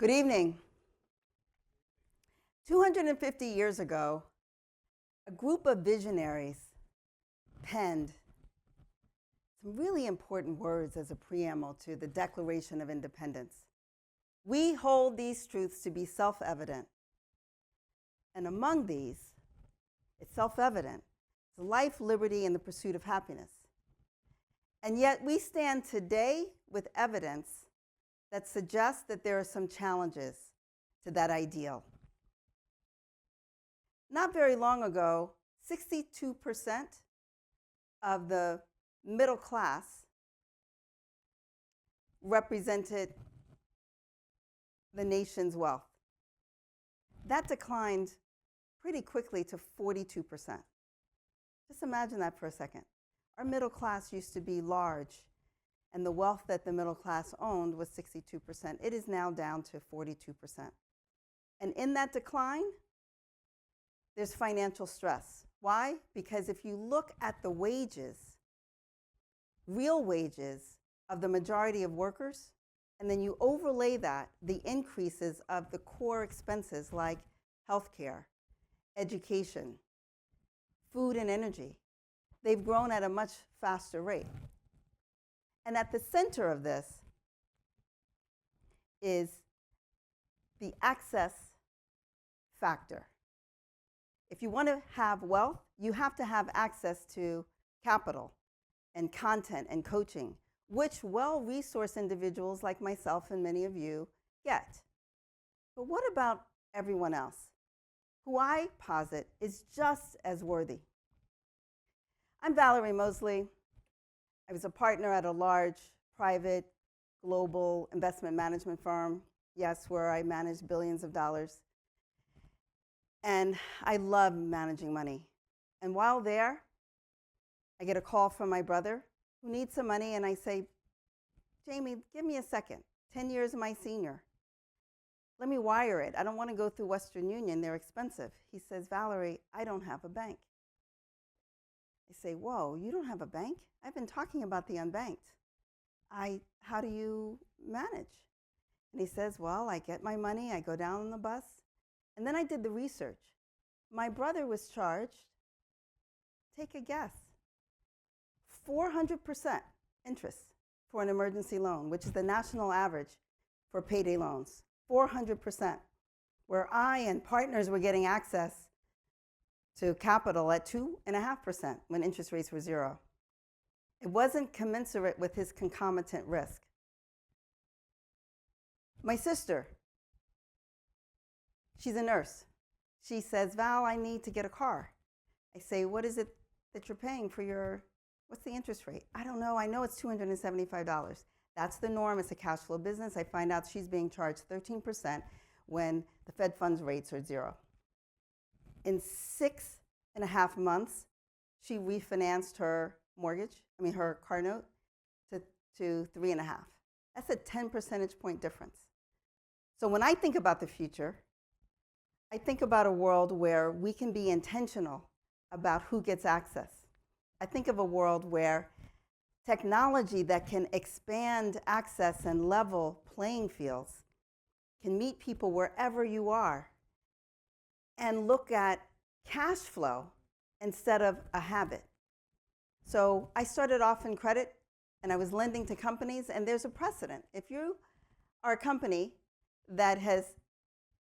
Good evening. 250 years ago, a group of visionaries penned some really important words as a preamble to the Declaration of Independence. We hold these truths to be self-evident. And among these, it's self-evident, is life, liberty, and the pursuit of happiness. And yet we stand today with evidence that suggests that there are some challenges to that ideal. Not very long ago, 62% of the middle class represented the nation's wealth. That declined pretty quickly to 42%. Just imagine that for a second. Our middle class used to be large, and the wealth that the middle class owned was 62%. It is now down to 42%. And in that decline, there's financial stress. Why? Because if you look at the wages, real wages of the majority of workers, and then you overlay that, the increases of the core expenses like healthcare, education, food and energy, they've grown at a much faster rate. And at the center of this is the access factor. If you want to have wealth, you have to have access to capital and content and coaching, which well-resourced individuals like myself and many of you get. But what about everyone else, who I posit is just as worthy? I'm Valerie Mosley. I was a partner at a large private global investment management firm, yes, where I managed billions of dollars. And I love managing money. And while there, I get a call from my brother who needs some money, and I say, Jamie, give me a second. 10 years my senior. Let me wire it. I don't want to go through Western Union. They're expensive. He says, Valerie, I don't have a bank. I say, whoa, you don't have a bank? I've been talking about the unbanked. How do you manage? And he says, well, I get my money, I go down on the bus. And then I did the research. My brother was charged, take a guess, 400% interest for an emergency loan, which is the national average for payday loans, 400%, where I and partners were getting access to capital at 2.5% when interest rates were zero. It wasn't commensurate with his concomitant risk. My sister, she's a nurse. She says, Val, I need to get a car. I say, what is it that you're paying for what's the interest rate? I don't know, I know it's $275. That's the norm, it's a cash flow business. I find out she's being charged 13% when the Fed funds rates are zero. In 6.5 months, she refinanced her her car note to 3.5. That's a 10 percentage point difference. So when I think about the future, I think about a world where we can be intentional about who gets access. I think of a world where technology that can expand access and level playing fields can meet people wherever you are and look at cash flow instead of a habit. So I started off in credit, and I was lending to companies, and there's a precedent. If you are a company that has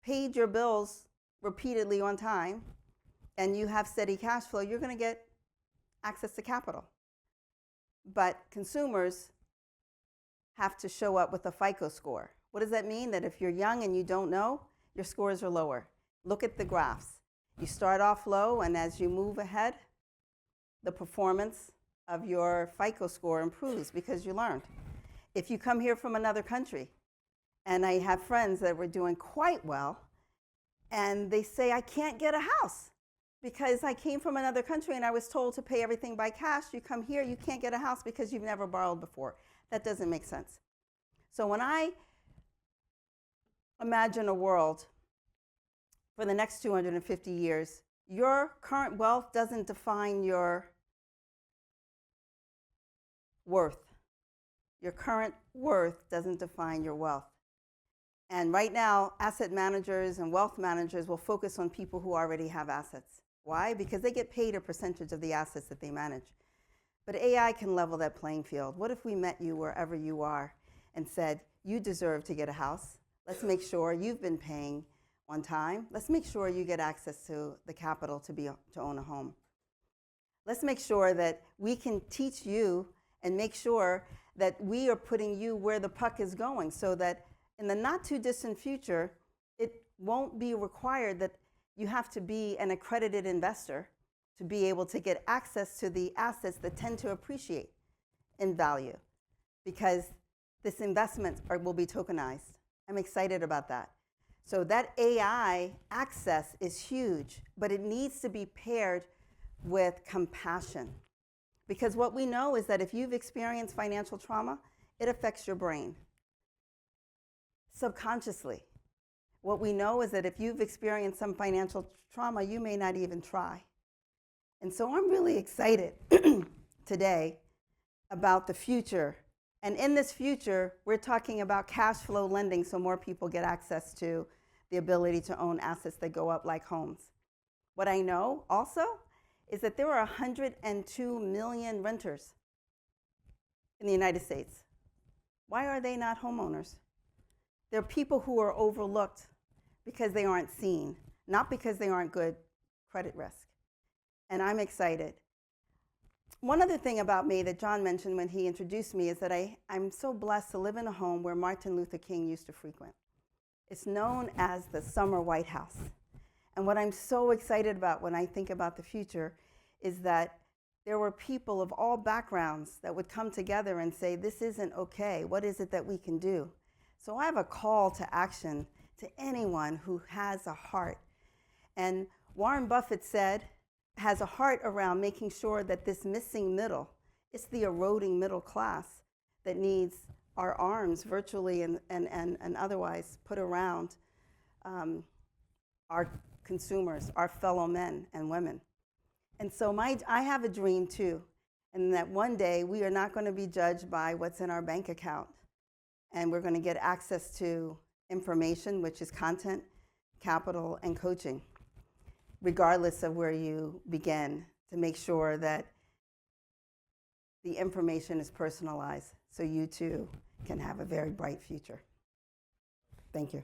paid your bills repeatedly on time, and you have steady cash flow, you're going to get access to capital. But consumers have to show up with a FICO score. What does that mean? That if you're young and you don't know, your scores are lower. Look at the graphs. You start off low, and as you move ahead, the performance of your FICO score improves because you learned. If you come here from another country, and I have friends that were doing quite well, and they say, I can't get a house because I came from another country and I was told to pay everything by cash. You come here, you can't get a house because you've never borrowed before. That doesn't make sense. So when I imagine a world for the next 250 years, your current wealth doesn't define your worth. Your current worth doesn't define your wealth. And right now, asset managers and wealth managers will focus on people who already have assets. Why? Because they get paid a percentage of the assets that they manage. But AI can level that playing field. What if we met you wherever you are and said, you deserve to get a house. Let's make sure you've been paying on time. Let's make sure you get access to the capital to own a home. Let's make sure that we can teach you and make sure that we are putting you where the puck is going, so that in the not too distant future, it won't be required that you have to be an accredited investor to be able to get access to the assets that tend to appreciate in value, because this investment will be tokenized. I'm excited about that. So that AI access is huge, but it needs to be paired with compassion. Because what we know is that if you've experienced financial trauma, it affects your brain subconsciously. What we know is that if you've experienced some financial trauma, you may not even try. And so I'm really excited today about the future. And in this future, we're talking about cash flow lending, so more people get access to the ability to own assets that go up like homes. What I know also is that there are 102 million renters in the United States. Why are they not homeowners? They're people who are overlooked because they aren't seen, not because they aren't good credit risk. And I'm excited. One other thing about me that John mentioned when he introduced me is that I'm so blessed to live in a home where Martin Luther King used to frequent. It's known as the Summer White House. And what I'm so excited about when I think about the future is that there were people of all backgrounds that would come together and say, this isn't okay. What is it that we can do? So I have a call to action to anyone who has a heart. And Warren Buffett has a heart around making sure that this missing middle, it's the eroding middle class that needs our arms virtually and otherwise put around our consumers, our fellow men and women. And so I have a dream too, and that one day we are not going to be judged by what's in our bank account, and we're going to get access to information, which is content, capital, and coaching, regardless of where you begin, to make sure that the information is personalized so you too can have a very bright future. Thank you.